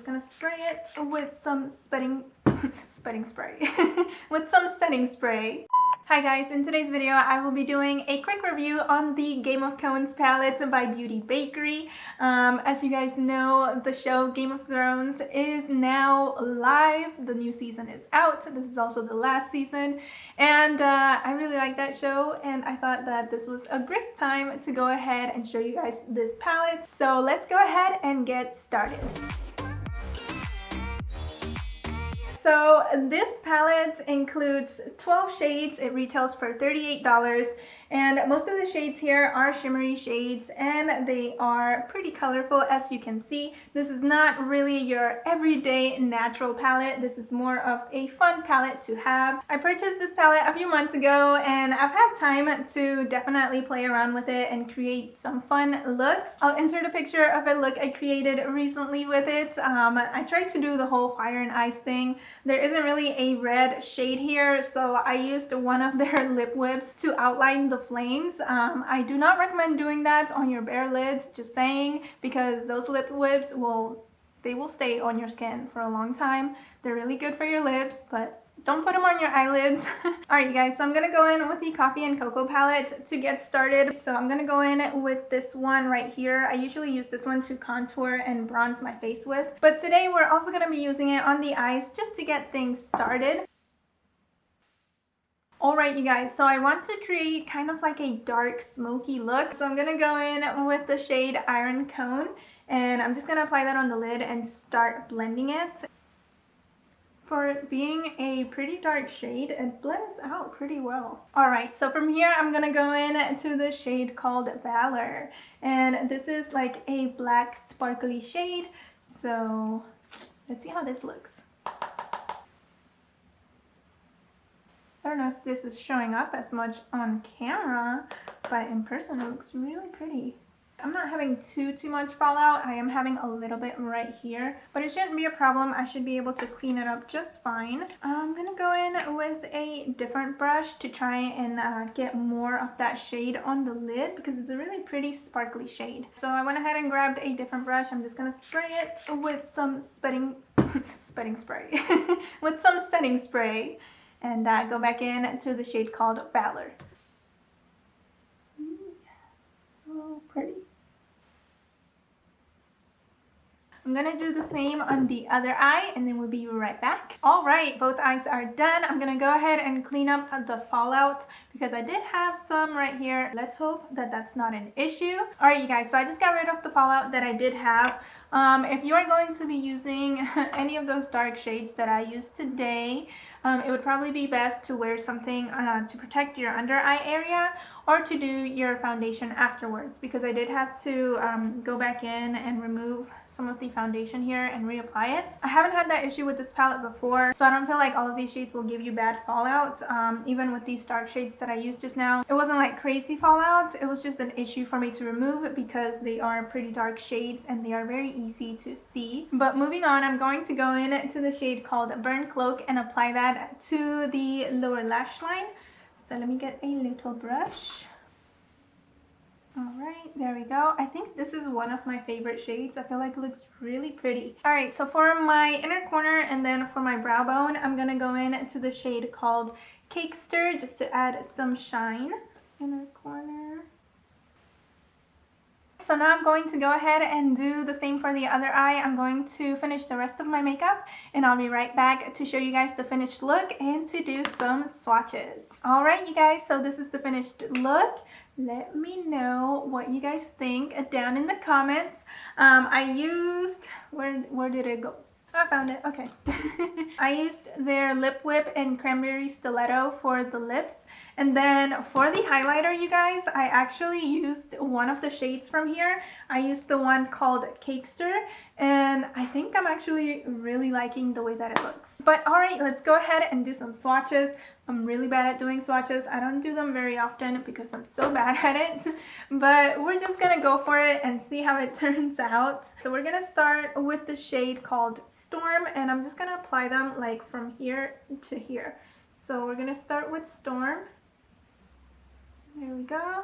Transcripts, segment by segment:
Just gonna spray it with some setting spray. With some setting spray. Hi guys, in today's video I will be doing a quick review on the Game of Thrones palette by Beauty Bakerie. As you guys know, the show Game of Thrones is now live. The new season is out. This is also the last season, and I really like that show, and I thought that this was a great time to go ahead and show you guys this palette. So let's go ahead and get started. So this palette includes 12 shades. It retails for $38, and most of the shades here are shimmery shades, and they are pretty colorful, as you can see. This is not really your everyday natural palette. This is more of a fun palette to have. I purchased this palette a few months ago, and I've had time to definitely play around with it and create some fun looks. I'll insert a picture of a look I created recently with it. I tried to do the whole fire and ice thing. There isn't really a red shade here, so I used one of their lip whips to outline the flames. I do not recommend doing that on your bare lids, just saying, because those lip whips will stay on your skin for a long time. They're really good for your lips, but don't put them on your eyelids. Alright you guys, so I'm gonna go in with the Coffee and Cocoa palette to get started. So I'm gonna go in with this one right here. I usually use this one to contour and bronze my face with, but today we're also gonna be using it on the eyes just to get things started. Alright you guys, so I want to create kind of like a dark smoky look. So I'm gonna go in with the shade Iron Cone, and I'm just gonna apply that on the lid and start blending it. For being a pretty dark shade, it blends out pretty well. Alright, so from here I'm gonna go in to the shade called Valor, and this is like a black sparkly shade. So let's see how this looks. I don't know if this is showing up as much on camera, but in person it looks really pretty. I'm not having too much fallout. I am having a little bit right here, but it shouldn't be a problem. I should be able to clean it up just fine. I'm gonna go in with a different brush to try and get more of that shade on the lid, because it's a really pretty sparkly shade. So I went ahead and grabbed a different brush. I'm just gonna spray it with some setting spray with some setting spray, and go back in to the shade called Valor. So pretty. I'm gonna do the same on the other eye, and then we'll be right back. All right, both eyes are done. I'm gonna go ahead and clean up the fallout because I did have some right here. Let's hope that that's not an issue. All right, you guys, so I just got rid of the fallout that I did have. If you are going to be using any of those dark shades that I used today, it would probably be best to wear something to protect your under eye area, or to do your foundation afterwards, because I did have to go back in and remove some of the foundation here and reapply it. I haven't had that issue with this palette before, so I don't feel like all of these shades will give you bad fallout. Even with these dark shades that I used just now, it wasn't like crazy fallout. It was just an issue for me to remove because they are pretty dark shades and they are very easy to see. But moving on, I'm going to go in to the shade called Burnt Cloak and apply that to the lower lash line. So let me get a little brush. Alright, there we go. I think this is one of my favorite shades. I feel like it looks really pretty. Alright, so for my inner corner and then for my brow bone, I'm going to go in to the shade called Cakester just to add some shine. Inner corner. So now I'm going to go ahead and do the same for the other eye. I'm going to finish the rest of my makeup, and I'll be right back to show you guys the finished look and to do some swatches. Alright you guys, so this is the finished look. Let me know what you guys think down in the comments. I used, where did it go? I found it, okay. I used their lip whip and Cranberry Stiletto for the lips. And then for the highlighter, you guys, I actually used one of the shades from here. I used the one called Cakester, and I think I'm actually really liking the way that it looks. But alright, let's go ahead and do some swatches. I'm really bad at doing swatches. I don't do them very often because I'm so bad at it. But we're just gonna go for it and see how it turns out. So we're gonna start with the shade called Storm, and I'm just gonna apply them like from here to here. So we're gonna start with Storm. There we go.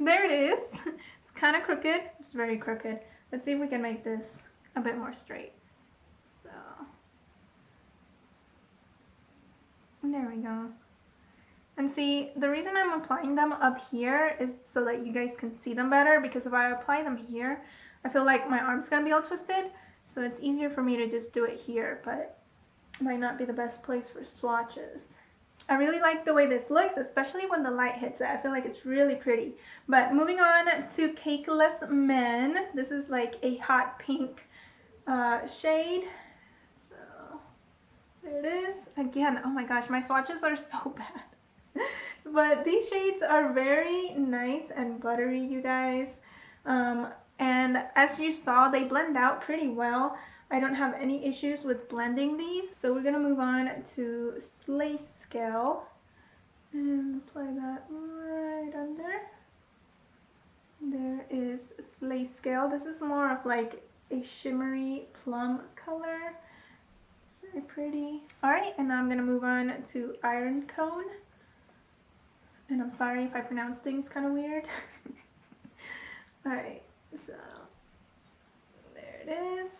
There it is. It's kind of crooked. It's very crooked. Let's see if we can make this a bit more straight. So there we go. And see, the reason I'm applying them up here is so that you guys can see them better, because if I apply them here, I feel like my arm's gonna be all twisted, so it's easier for me to just do it here, but it might not be the best place for swatches. I really like the way this looks, especially when the light hits it. I feel like it's really pretty. But moving on to Cakeless Men. This is like a hot pink shade. So there it is. Again, oh my gosh, my swatches are so bad. But these shades are very nice and buttery, you guys. And as you saw, they blend out pretty well. I don't have any issues with blending these. So we're gonna move on to Slay Scale and apply that right under. There is Slay Scale. This is more of like a shimmery plum color. It's very pretty. Alright, and now I'm gonna move on to Iron Cone. And I'm sorry if I pronounce things kind of weird. Alright, so there it is.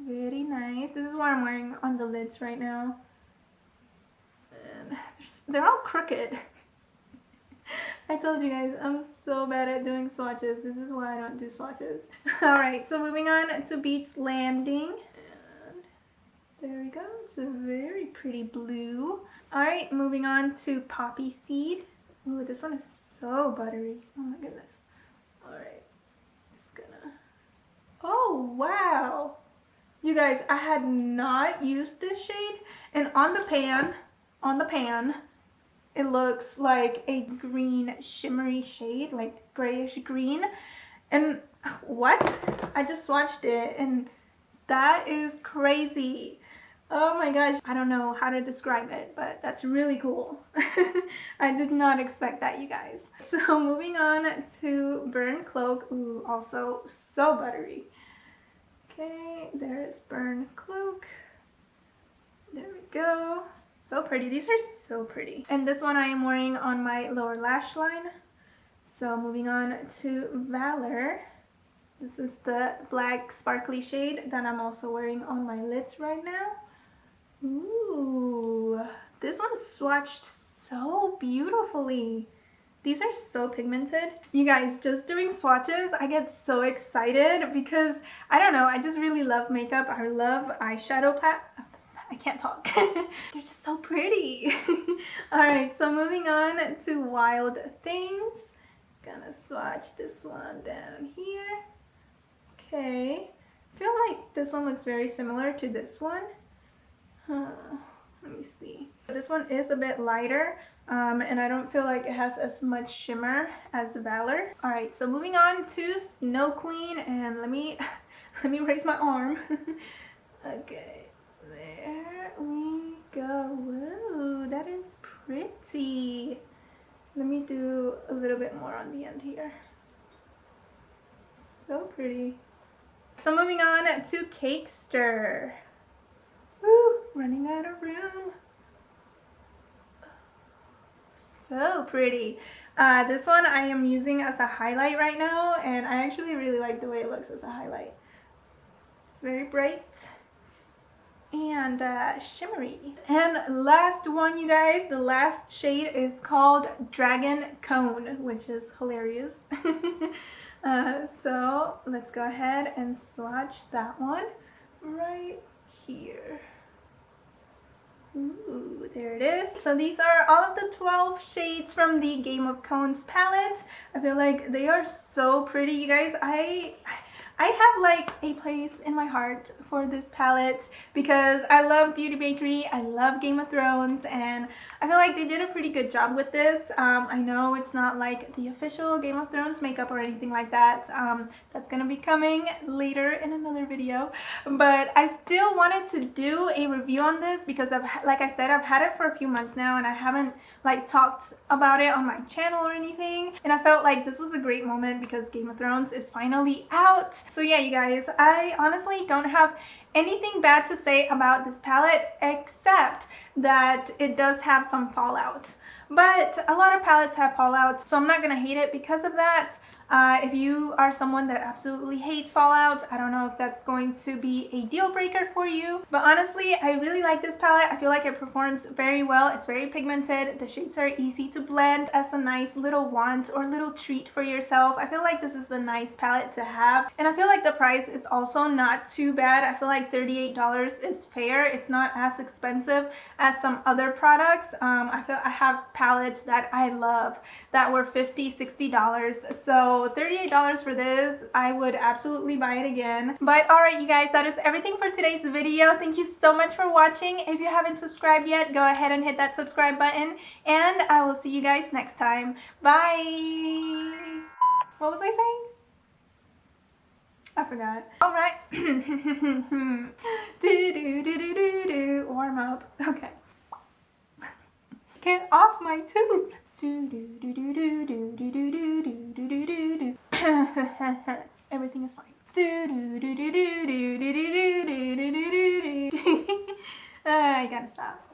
Very nice. This is what I'm wearing on the lids right now. And they're all crooked. I told you guys, I'm so bad at doing swatches. This is why I don't do swatches. Alright, so moving on to Beach Landing. And there we go. It's a very pretty blue. Alright, moving on to Poppy Seed. Ooh, this one is so buttery. Oh my goodness. Alright, just gonna... Oh, wow! You guys, I had not used this shade, and on the pan, it looks like a green shimmery shade, like grayish green. And what? I just swatched it, and that is crazy. Oh my gosh, I don't know how to describe it, but that's really cool. I did not expect that, you guys. So moving on to Burn Cloak. Ooh, also so buttery. Okay, there's Burn Cloak. There we go. So pretty. These are so pretty. And this one I am wearing on my lower lash line. So moving on to Valor. This is the black sparkly shade that I'm also wearing on my lids right now. Ooh, this one's swatched so beautifully. These are so pigmented. You guys, just doing swatches, I get so excited because, I don't know, I just really love makeup. I love eyeshadow I can't talk. They're just so pretty. Alright, so moving on to Wild Things. Gonna swatch this one down here. Okay. I feel like this one looks very similar to this one. Let me see. This one is a bit lighter, and I don't feel like it has as much shimmer as Valor. Alright, so moving on to Snow Queen, and let me raise my arm. Okay, there we go. Whoa, that is pretty. Let me do a little bit more on the end here. So pretty. So moving on to Cakester. Woo, running out of room. So pretty. This one I am using as a highlight right now, and I actually really like the way it looks as a highlight. It's very bright and shimmery. And last one, you guys, the last shade is called Dragon Cone, which is hilarious. So let's go ahead and swatch that one right here. Ooh, there it is. So these are all of the 12 shades from the Game of Cones palette. I feel like they are so pretty, you guys. I have like a place in my heart for this palette because I love Beauty Bakerie, I love Game of Thrones, and I feel like they did a pretty good job with this. I know it's not like the official Game of Thrones makeup or anything like that. That's gonna be coming later in another video, but I still wanted to do a review on this because like I said, I've had it for a few months now and I haven't like talked about it on my channel or anything, and I felt like this was a great moment because Game of Thrones is finally out. So yeah, you guys, I honestly don't have anything bad to say about this palette except that it does have some fallout. But a lot of palettes have fallout, so I'm not gonna hate it because of that. If you are someone that absolutely hates fallouts, I don't know if that's going to be a deal breaker for you. But honestly, I really like this palette. I feel like it performs very well. It's very pigmented. The shades are easy to blend as a nice little want or little treat for yourself. I feel like this is a nice palette to have. And I feel like the price is also not too bad. I feel like $38 is fair. It's not as expensive as some other products. I feel I have palettes that I love that were $50, $60. So $38 for this, I would absolutely buy it again. But alright, you guys, that is everything for today's video. Thank you so much for watching. If you haven't subscribed yet, go ahead and hit that subscribe button, and I will see you guys next time. Bye! What was I saying? I forgot. Alright. Warm up. Okay. Get off my tooth. Everything is fine. I gotta stop.